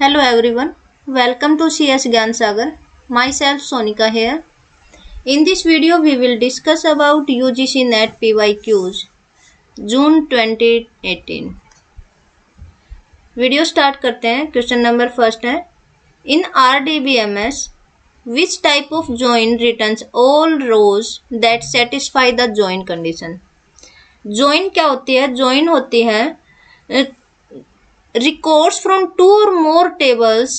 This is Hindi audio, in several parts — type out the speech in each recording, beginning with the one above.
Hello everyone, welcome to CS Gyan Sagar. Myself Sonika here. In this video we will discuss about UGC NET PYQs June 2018. Video start करते हैं. क्वेश्चन नंबर फर्स्ट है, इन RDBMS which type of join returns all rows that satisfy the join condition. join क्या होती है? join होती है records from two or more tables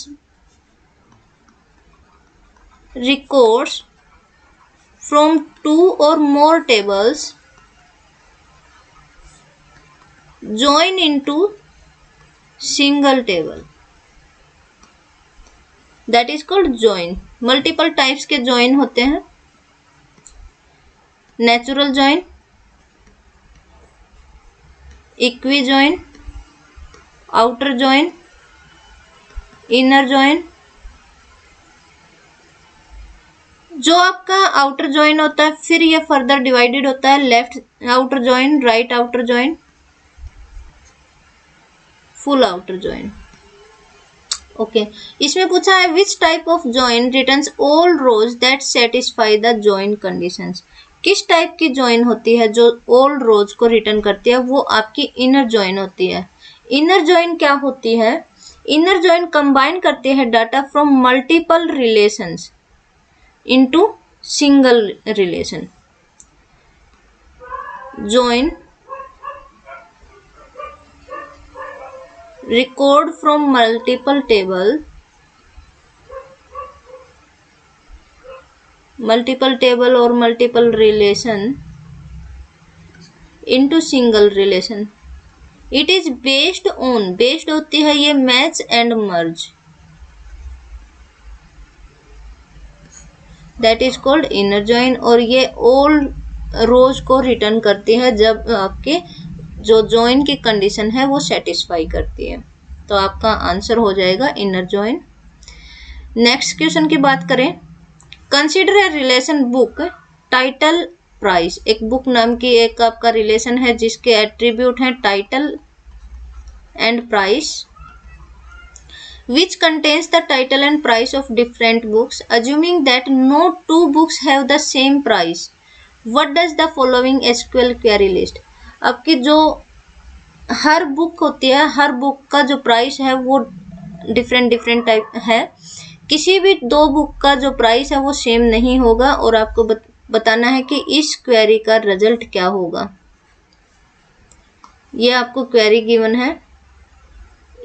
join into single table. That is called join. Multiple types के join होते हैं. Natural join, equi join, outer join, inner join. जो आपका आउटर ज्वाइन होता है फिर ये फर्दर डिवाइडेड होता है left outer join, right outer join, full outer join. Okay, इसमें पूछा है which type of join returns all rows that satisfy the join conditions. किस टाइप की ज्वाइन होती है जो ऑल रोज को रिटर्न करती है? वो आपकी इनर ज्वाइन होती है. इनर ज्वाइन क्या होती है? इनर ज्वाइन कंबाइन करती है data from multiple relations into single relation. join record from multiple table or multiple relation into single relation. it is based होती है ये match and merge. That is called inner join. और ये ऑल रोज को रिटर्न करती है जब आपके जो जॉइन की कंडीशन है वो सेटिस्फाई करती है. तो आपका आंसर हो जाएगा इनर जॉइन. नेक्स्ट क्वेश्चन की बात करें, consider a relation book title price. एक बुक नाम की एक आपका रिलेशन है जिसके एट्रीब्यूट हैं title and price, which contains the title and price of different books. Assuming that no two books have the same price, what does the following SQL query list. आपकी जो हर बुक होती है, हर बुक का जो प्राइस है वो डिफरेंट टाइप है. किसी भी दो बुक का जो प्राइस है वो सेम नहीं होगा और आपको बताना है कि इस क्वेरी का रिजल्ट क्या होगा. ये आपको क्वेरी गिवन है,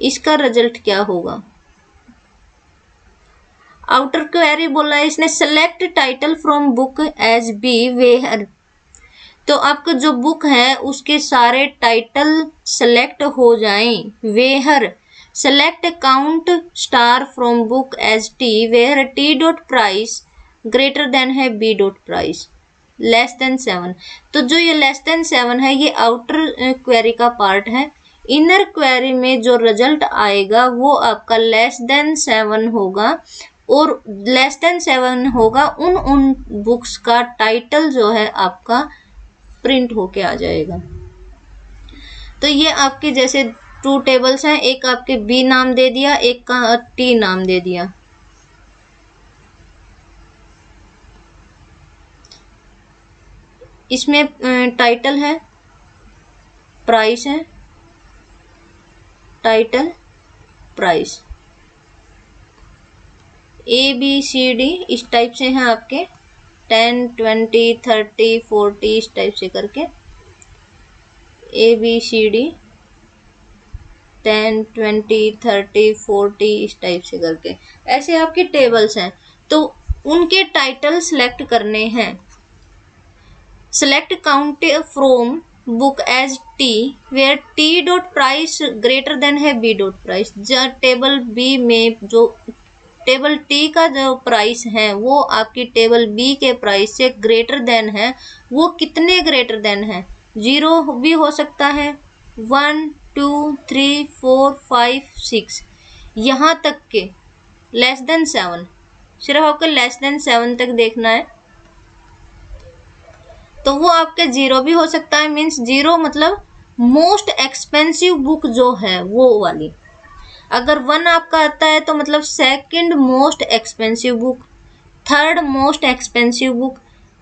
इसका रिजल्ट क्या होगा. आउटर क्वेरी बोला है इसने, select title from book as B where. तो आपका जो बुक है उसके सारे टाइटल सेलेक्ट हो जाएं. Where select count star from book as T where T dot price greater than है B dot price less than 7. तो जो ये लेस देन 7 है ये आउटर क्वेरी का पार्ट है. इनर क्वेरी में जो रिजल्ट आएगा वो आपका लेस देन 7 होगा और लेस देन 7 होगा उन बुक्स का टाइटल जो है आपका प्रिंट होके आ जाएगा. तो ये आपके जैसे 2 टेबल्स हैं, एक आपके बी नाम दे दिया, एक का टी नाम दे दिया. इसमें टाइटल है, प्राइस है, टाइटल प्राइस ABCD इस टाइप से हैं आपके 10 20 30 40 इस टाइप से करके ABCD 10 20 30 40 इस टाइप से करके ऐसे आपके टेबल्स हैं. तो उनके टाइटल सेलेक्ट करने हैं. Select count from book as T where T dot price greater than है बी डॉट प्राइस. जब टेबल बी में जो टेबल टी का जो प्राइस है वो आपकी टेबल बी के प्राइस से ग्रेटर देन है. वो कितने ग्रेटर देन है? 0 भी हो सकता है, 1 2 3 4 5 6 यहाँ तक के लेस देन 7. सिर्फ आपको लेस देन 7 तक देखना है. तो वो आपके 0 भी हो सकता है. मीन्स 0 मतलब मोस्ट एक्सपेंसिव बुक जो है वो वाली. अगर 1 आपका आता है तो मतलब second most expensive book, third most expensive book,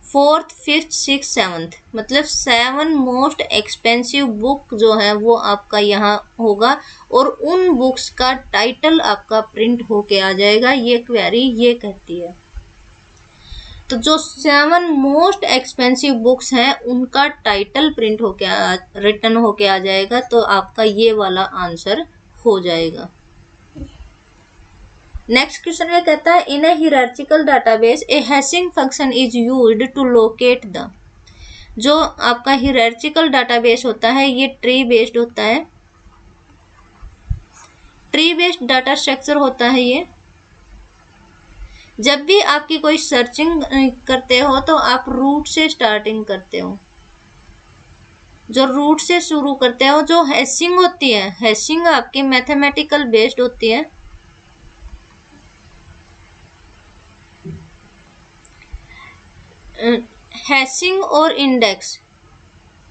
fourth, fifth, six, seventh, मतलब 7 मोस्ट एक्सपेंसिव बुक जो है वो आपका यहाँ होगा और उन बुक्स का टाइटल आपका प्रिंट होके आ जाएगा। ये क्वेरी ये कहती है। तो जो 7 मोस्ट एक्सपेंसिव बुक्स हैं उनका टाइटल प्रिंट होके रिटर्न होके आ जाएगा, तो आपका ये वाला आंसर हो जाएगा। नेक्स्ट क्वेश्चन में कहता है in a hierarchical database a hashing function is used to locate the. जो आपका हियरार्चिकल डाटाबेस होता है ये ट्री बेस्ड होता है, ट्री बेस्ड डाटा स्ट्रक्चर होता है ये। जब भी आपकी कोई सर्चिंग करते हो तो आप रूट से स्टार्टिंग करते हो, जो रूट से शुरू करते हो। जो हैशिंग होती है, हैशिंग आपकी मैथमेटिकल बेस्ड होती है। हैशिंग और इंडेक्स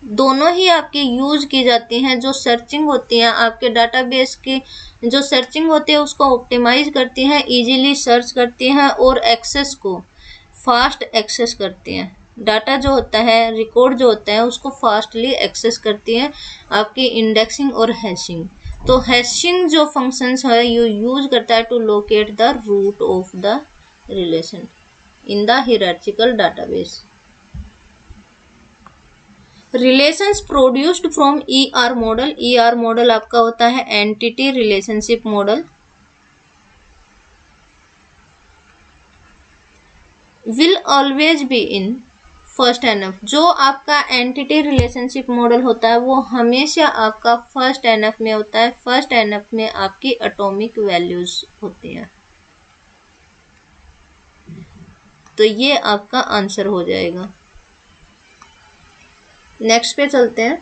दोनों ही आपकी यूज की जाती हैं। जो सर्चिंग होती है आपके डाटाबेस की, जो सर्चिंग होती है उसको ऑप्टिमाइज करती हैं, इजीली सर्च करती हैं और एक्सेस को फास्ट एक्सेस करती हैं। डाटा जो होता है, रिकॉर्ड जो होता है उसको फास्टली एक्सेस करती है आपकी इंडेक्सिंग और हैशिंग। तो हैशिंग जो फंक्शंस है ये यूज करता है to locate the root of the relation in the hierarchical database. Relations produced from ER model. ER model आपका होता है entity relationship model. Will always be in first NF. जो आपका एंटिटी रिलेशनशिप मॉडल होता है वो हमेशा आपका फर्स्ट एनएफ में होता है। फर्स्ट एनएफ में आपकी एटॉमिक वैल्यूज होती हैं। तो ये आपका आंसर हो जाएगा। नेक्स्ट पे चलते हैं।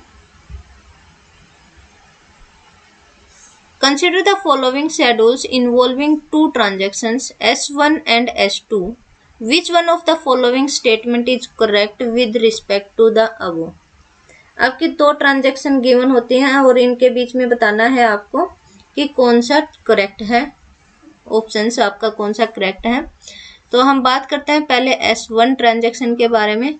Consider the following schedules involving 2 transactions S1 and S2। Which one of the following statement is correct with respect to the above. आपकी 2 ट्रांजेक्शन गिवन होती हैं और इनके बीच में बताना है आपको कि कौन सा करेक्ट है, ऑप्शन आपका कौन सा करेक्ट है। तो हम बात करते हैं पहले S1 ट्रांजेक्शन के बारे में,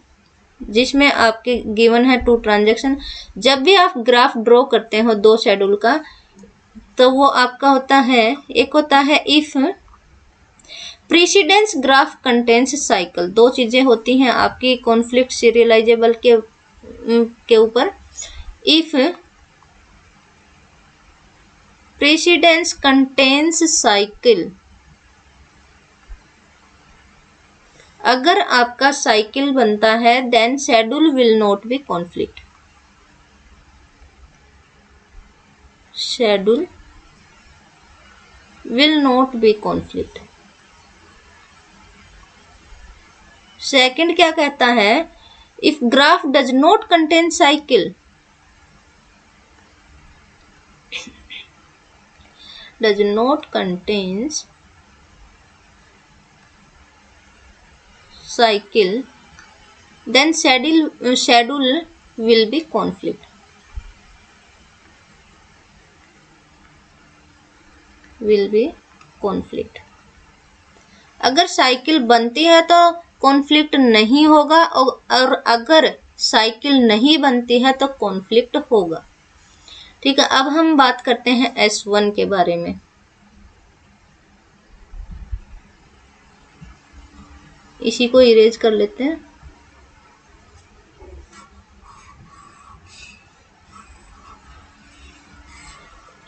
जिसमें आपके गिवन है 2 ट्रांजेक्शन। जब भी आप ग्राफ ड्रॉ करते हो 2 शेड्यूल का, तो वो आपका होता है, एक होता है if precedence graph contains cycle. 2 चीजें होती हैं आपकी कॉन्फ्लिक्ट सीरियलाइजेबल के ऊपर। इफ प्रीसीडेंस कंटेन्स साइकिल, अगर आपका साइकिल बनता है then schedule will not be conflict. Schedule will not be conflict. Second क्या कहता है, if graph does not contain cycle, does not contains cycle then schedule will be conflict, will be conflict। अगर साइकिल बनती है तो कॉन्फ्लिक्ट नहीं होगा और अगर साइकिल नहीं बनती है तो कॉन्फ्लिक्ट होगा। ठीक है, अब हम बात करते हैं S1 के बारे में। इसी को इरेज कर लेते हैं।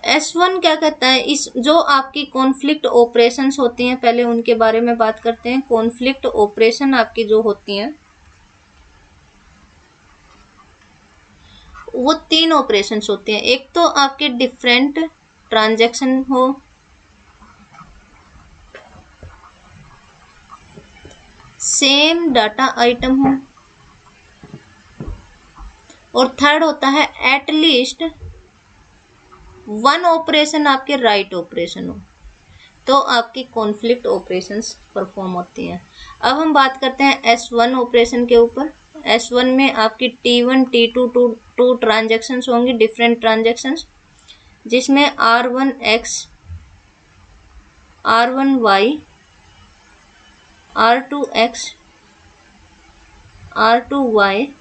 S1 क्या कहता है, इस जो आपकी कॉन्फ्लिक्ट ऑपरेशंस होती हैं पहले उनके बारे में बात करते हैं। कॉन्फ्लिक्ट ऑपरेशन आपकी जो होती हैं वो 3 ऑपरेशंस होते हैं। एक तो आपके डिफरेंट ट्रांजैक्शन हो, सेम डाटा आइटम हो, और थर्ड होता है एटलीस्ट 1 ऑपरेशन आपके राइट ऑपरेशन हो, तो आपकी कॉन्फ्लिक्ट ऑपरेशंस परफॉर्म होती हैं। अब हम बात करते हैं S1 ऑपरेशन के ऊपर। S1 में आपकी T1 T2 टू ट्रांजेक्शन्स होंगी, डिफरेंट ट्रांजेक्शन्स, जिसमें R1 X R1Y, R2X, R2Y,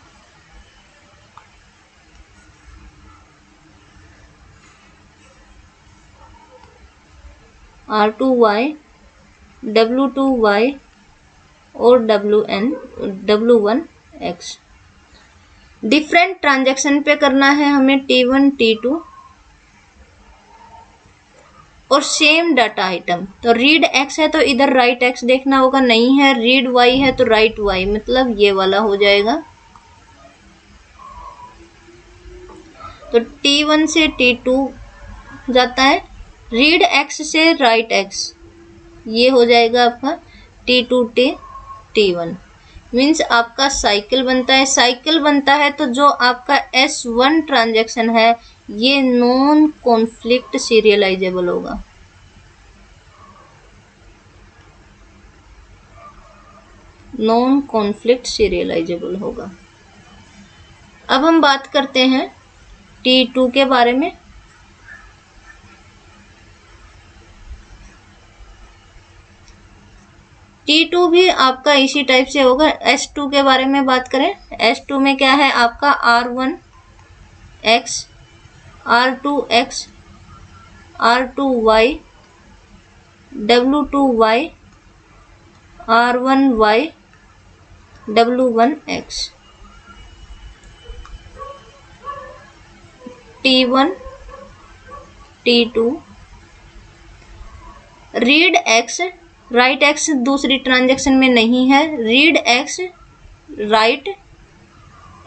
R2Y, W2Y और W1X। डिफरेंट ट्रांजैक्शन पे करना है हमें T1, T2 और सेम डाटा आइटम। तो रीड X है तो इधर राइट X देखना होगा, नहीं है। रीड Y है तो राइट Y, मतलब ये वाला हो जाएगा। तो T1 से T2 जाता है, रीड X से राइट X, ये हो जाएगा आपका T2 से T1। मीन्स आपका साइकिल बनता है। साइकिल बनता है तो जो आपका S1 ट्रांजैक्शन है ये नॉन कॉन्फ्लिक्ट सीरियलाइजेबल होगा। नॉन कॉन्फ्लिक्ट सीरियलाइजेबल होगा। अब हम बात करते हैं T2 के बारे में। T2 भी आपका इसी टाइप से होगा। S2 के बारे में बात करें, S2 में क्या है आपका R1X, R2X, R2Y, W2Y, R1Y, W1X। T1, T2, read X, right X दूसरी ट्रांजैक्शन में नहीं है। Read X, right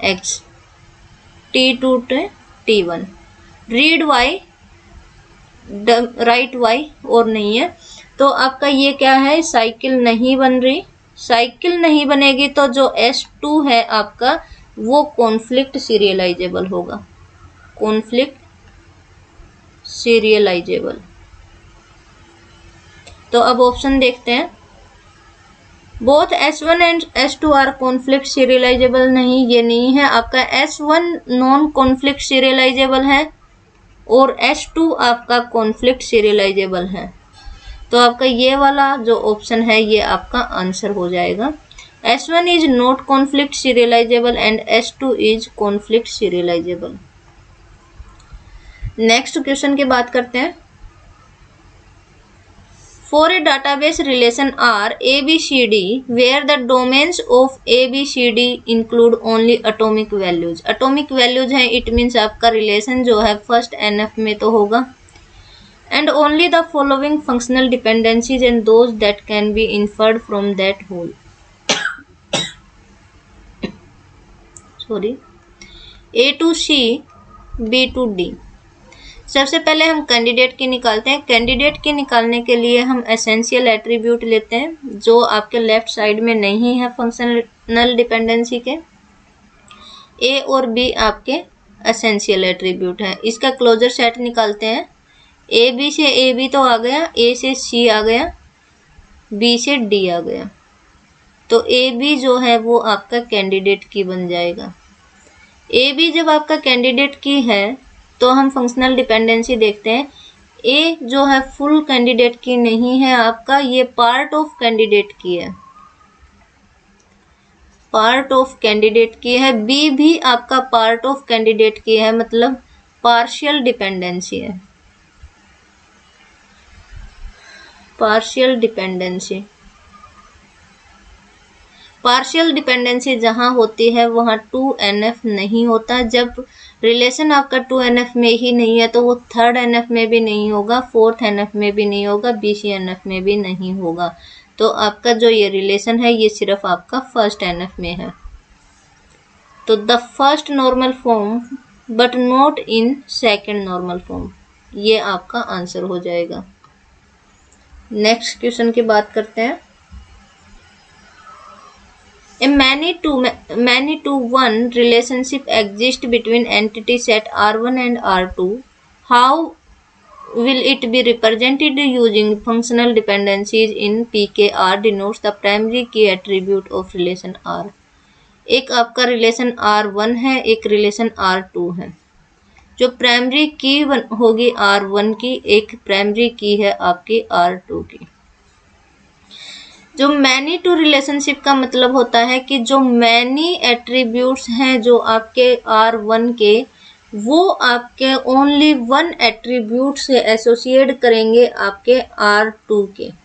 X, T2 से T1। Read Y, right Y और नहीं है, तो आपका ये क्या है, साइकिल नहीं बन रही। साइकिल नहीं बनेगी तो जो S2 है आपका वो कॉन्फ्लिक्ट सीरियलाइजेबल होगा। Conflict serialisable. तो अब ऑप्शन देखते हैं। Both S1 and S2 are conflict serialisable, नहीं ये नहीं है आपका। S1 नॉन कॉन्फ्लिक्ट सीरियलाइजेबल है और S2 आपका कॉन्फ्लिक्ट सीरियलाइजेबल है। तो आपका ये वाला जो ऑप्शन है ये आपका आंसर हो जाएगा। S1 is not conflict serialisable and S2 is conflict serialisable. Next question की बात करते हैं। For a database relation R ABCD where the domains of ABCD include only atomic values, atomic values है, it means आपका relation जो है first NF में तो होगा। And only the following functional dependencies and those that can be inferred from that whole sorry, A to C, B to D। सबसे पहले हम कैंडिडेट की निकालते हैं। कैंडिडेट की निकालने के लिए हम एसेंशियल एट्रीब्यूट लेते हैं जो आपके लेफ्ट साइड में नहीं है फंक्शनल डिपेंडेंसी के। ए और बी आपके एसेंशियल एट्रीब्यूट है। इसका क्लोजर सेट निकालते हैं। ए बी से ए बी तो आ गया, ए से सी आ गया, बी से डी आ गया। तो ए बी जो है वो आपका कैंडिडेट की बन जाएगा। ए बी जब आपका कैंडिडेट की है तो हम फंक्शनल डिपेंडेंसी देखते हैं। ए जो है फुल कैंडिडेट की नहीं है आपका, ये पार्ट ऑफ कैंडिडेट की है, पार्ट ऑफ कैंडिडेट की है। बी भी आपका पार्ट ऑफ कैंडिडेट की है, मतलब पार्शियल डिपेंडेंसी है, पार्शियल डिपेंडेंसी। पार्शियल डिपेंडेंसी जहां होती है वहां 2NF नहीं होता। जब रिलेशन आपका 2NF में ही नहीं है तो वो 3rd NF में भी नहीं होगा, 4th NF में भी नहीं होगा, BCNF में भी नहीं होगा। तो आपका जो ये रिलेशन है ये सिर्फ आपका 1st NF में है। तो the first normal form but not in second normal form, ये आपका आंसर हो जाएगा। नेक्स्ट क्वेश्चन की बात करते हैं। A many to one relationship exists between entity set R1 and R2. How will it be represented using functional dependencies in PKR denotes the primary key attribute of relation R। एक आपका रिलेशन R1 है, एक रिलेशन R2 है। जो प्राइमरी की होगी R1 की, एक प्राइमरी की है आपकी R2 की। जो मैनी टू रिलेशनशिप का मतलब होता है कि जो मैनी एट्रीब्यूट्स हैं जो आपके R1 के, वो आपके ओनली वन एट्रीब्यूट से एसोसिएट करेंगे आपके R2 के।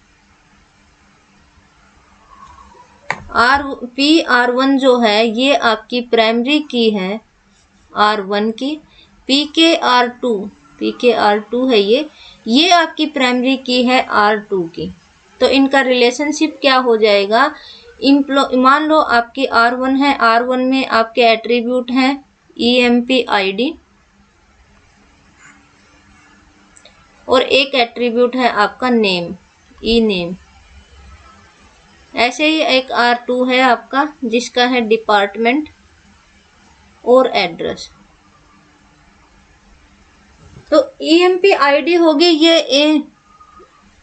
R1 जो है ये आपकी प्राइमरी की है R1 की। PKR2 है ये आपकी प्राइमरी की है R2 की। तो इनका रिलेशनशिप क्या हो जाएगा, मान लो आपकी R1 है, R1 में आपके एट्रीब्यूट हैं EMP ID और एक एट्रीब्यूट है आपका नेम, E-नेम। ऐसे ही एक R2 है आपका जिसका है डिपार्टमेंट और एड्रेस। तो EMP ID होगी ये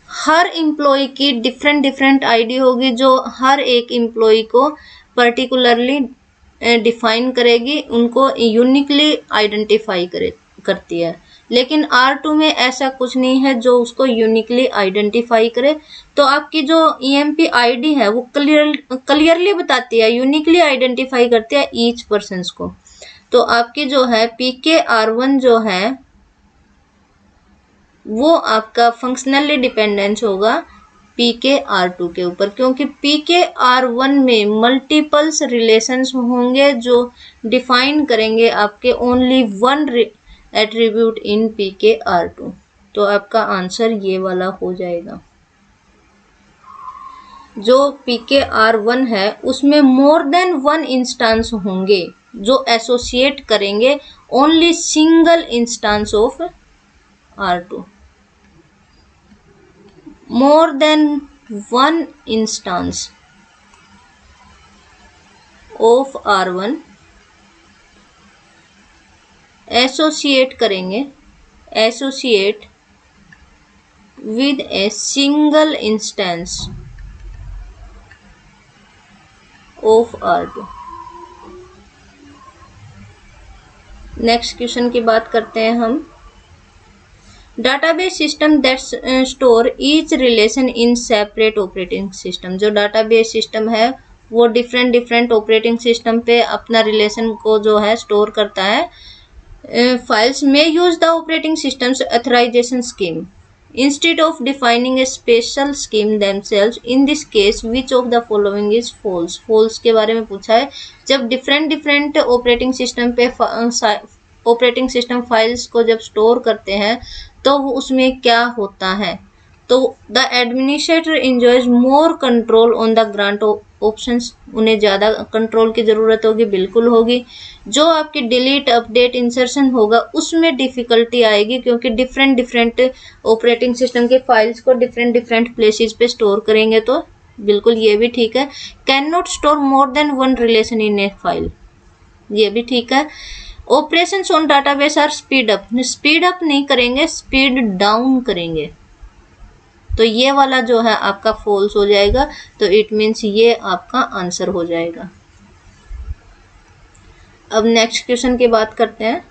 हर एम्प्लॉय की डिफरेंट आईडी होगी जो हर एक एम्प्लॉय को पर्टिकुलरली डिफाइन करेगी, उनको यूनिकली आइडेंटिफाई करती है। लेकिन R2 में ऐसा कुछ नहीं है जो उसको यूनिकली आइडेंटिफाई करे। तो आपकी जो EMP ID है वो क्लियरली बताती है, यूनिकली आइडेंटिफाई करती है ईच पर्सन को। तो आपकी जो है PKR1 जो है वो आपका फंक्शनली डिपेंडेंस होगा PKR2 के ऊपर, क्योंकि PKR1 में मल्टीपल्स रिलेशंस होंगे जो डिफाइन करेंगे आपके ओनली वन एट्रीब्यूट इन PKR2। तो आपका आंसर ये वाला हो जाएगा। जो PKR1 है उसमें मोर देन वन इंस्टेंस होंगे जो एसोसिएट करेंगे only single instance of R2। more than one instance of R1 associate with a single instance of R2। Next question की बात करते हैं हम। Database system that store each relation in separate operating system. जो डाटाबेस सिस्टम है वो डिफरेंट ऑपरेटिंग सिस्टम पे अपना रिलेशन को जो है स्टोर करता है। फाइल्स में use the operating systems authorisation scheme instead of defining a special scheme themselves. In this case which of the following is false. False के बारे में पूछा है। जब डिफरेंट ऑपरेटिंग सिस्टम पे ऑपरेटिंग सिस्टम फाइल्स को जब स्टोर करते हैं तो उसमें क्या होता है, तो the administrator enjoys more control on the grant options. उन्हें ज़्यादा कंट्रोल की ज़रूरत होगी, बिल्कुल होगी। जो आपकी डिलीट अपडेट इंसर्शन होगा उसमें डिफ़िकल्टी आएगी, क्योंकि डिफरेंट ऑपरेटिंग सिस्टम के फाइल्स को डिफरेंट प्लेसेस पे स्टोर करेंगे। तो बिल्कुल ये भी ठीक है। Can not store more than one relation in a file, ये भी ठीक है। Operations on database are speed up नहीं करेंगे, स्पीड डाउन करेंगे। तो ये वाला जो है आपका फॉल्स हो जाएगा। तो इट मीन्स ये आपका आंसर हो जाएगा। अब नेक्स्ट क्वेश्चन की बात करते हैं।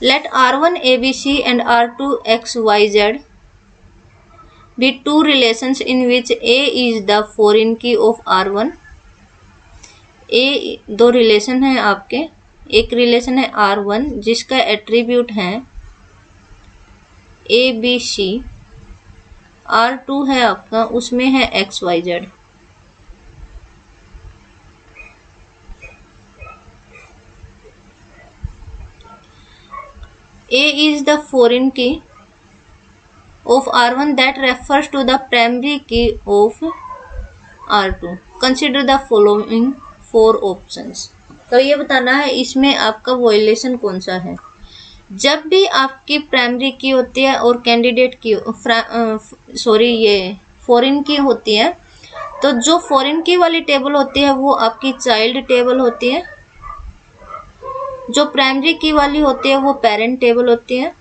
Let R1 ABC and R2 XYZ be two relations in which A is the foreign key of R1। ए दो रिलेशन है आपके, एक रिलेशन है R1 जिसका एट्रीब्यूट है ABC, R2 है आपका उसमें है XYZ। A is the foreign key of R1 that refers to the primary key of R2। Consider the following 4 options। तो ये बताना है इसमें आपका वायलेशन कौन सा है। जब भी आपकी प्राइमरी की होती है और कैंडिडेट की ये फॉरेन की होती है, तो जो फॉरेन की वाली टेबल होती है वो आपकी चाइल्ड टेबल होती है, जो प्राइमरी की वाली होती है वो पेरेंट टेबल होती है।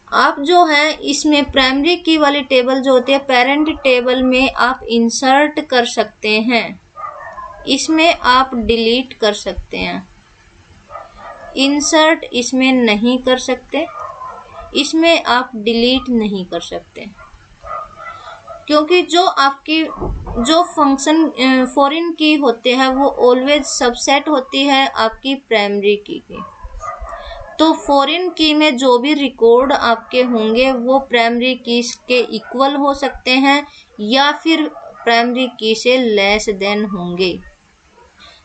आप जो है इसमें प्राइमरी की वाली टेबल जो होती है पेरेंट टेबल में आप इंसर्ट कर सकते हैं इसमें आप डिलीट कर सकते हैं, इंसर्ट इसमें नहीं कर सकते, इसमें आप डिलीट नहीं कर सकते, क्योंकि जो आपकी जो फंक्शन फॉरेन की होते हैं वो ऑलवेज सबसेट होती है आपकी प्राइमरी की। तो फॉरेन की में जो भी रिकॉर्ड आपके होंगे वो प्राइमरी की के इक्वल हो सकते हैं या फिर प्राइमरी की से लेस देन होंगे।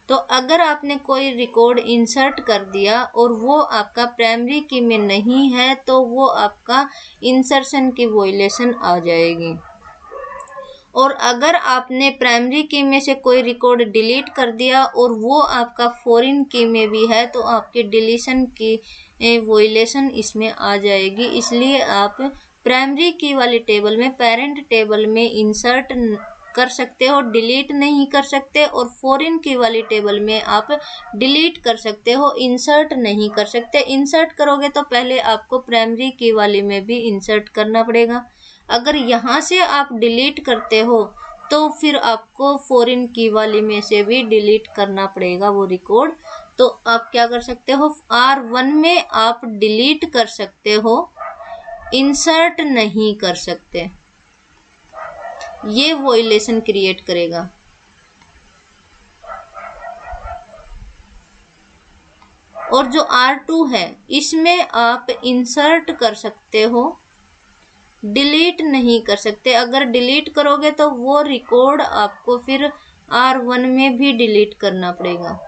तो अगर आपने कोई रिकॉर्ड इंसर्ट कर दिया और वो आपका प्राइमरी की में नहीं है तो वो आपका इंसर्शन की वॉयलेशन आ जाएगी। और अगर आपने प्राइमरी की में से कोई रिकॉर्ड डिलीट कर दिया और वो आपका फॉरेन की में भी है तो आपके डिलीशन की वॉयलेशन इसमें आ जाएगी। इसलिए आप प्राइमरी की वाली टेबल में, पेरेंट टेबल में इंसर्ट कर सकते हो, डिलीट नहीं कर सकते, और फॉरेन की वाली टेबल में आप डिलीट कर सकते हो, इंसर्ट नहीं कर सकते। इंसर्ट करोगे तो पहले आपको प्राइमरी की वाली में भी इंसर्ट करना पड़ेगा। अगर यहाँ से आप डिलीट करते हो तो फिर आपको फॉरेन की वाली में से भी डिलीट करना पड़ेगा वो रिकॉर्ड। तो आप क्या कर सकते हो, R1 में आप डिलीट कर सकते हो, इंसर्ट नहीं कर सकते, ये वॉयलेशन क्रिएट करेगा। और जो R2 है इसमें आप इंसर्ट कर सकते हो, डिलीट नहीं कर सकते। अगर डिलीट करोगे तो वो रिकॉर्ड आपको फिर R1 में भी डिलीट करना पड़ेगा,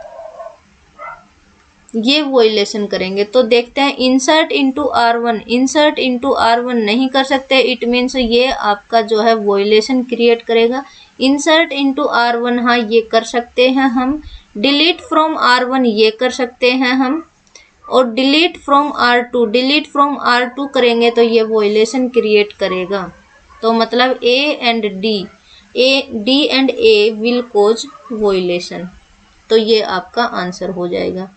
ये वॉयलेशन करेंगे। तो देखते हैं, insert into R1, insert into R1 नहीं कर सकते, इट मीन्स ये आपका जो है वॉयलेशन क्रिएट करेगा। इंसर्ट इनटू R1 हाँ ये कर सकते हैं हम। डिलीट फ्रॉम R1 ये कर सकते हैं हम। और delete from R2, delete from R2 करेंगे तो ये वॉयलेशन क्रिएट करेगा। तो मतलब D and A will cause violation. तो ये आपका आंसर हो जाएगा।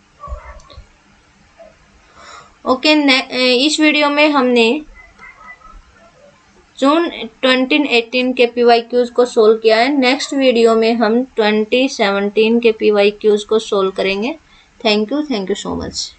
ओके, इस वीडियो में हमने जून 2018 के PYQs को सोल्व किया है। नेक्स्ट वीडियो में हम 2017 के PYQs को सोल्व करेंगे। Thank you so much.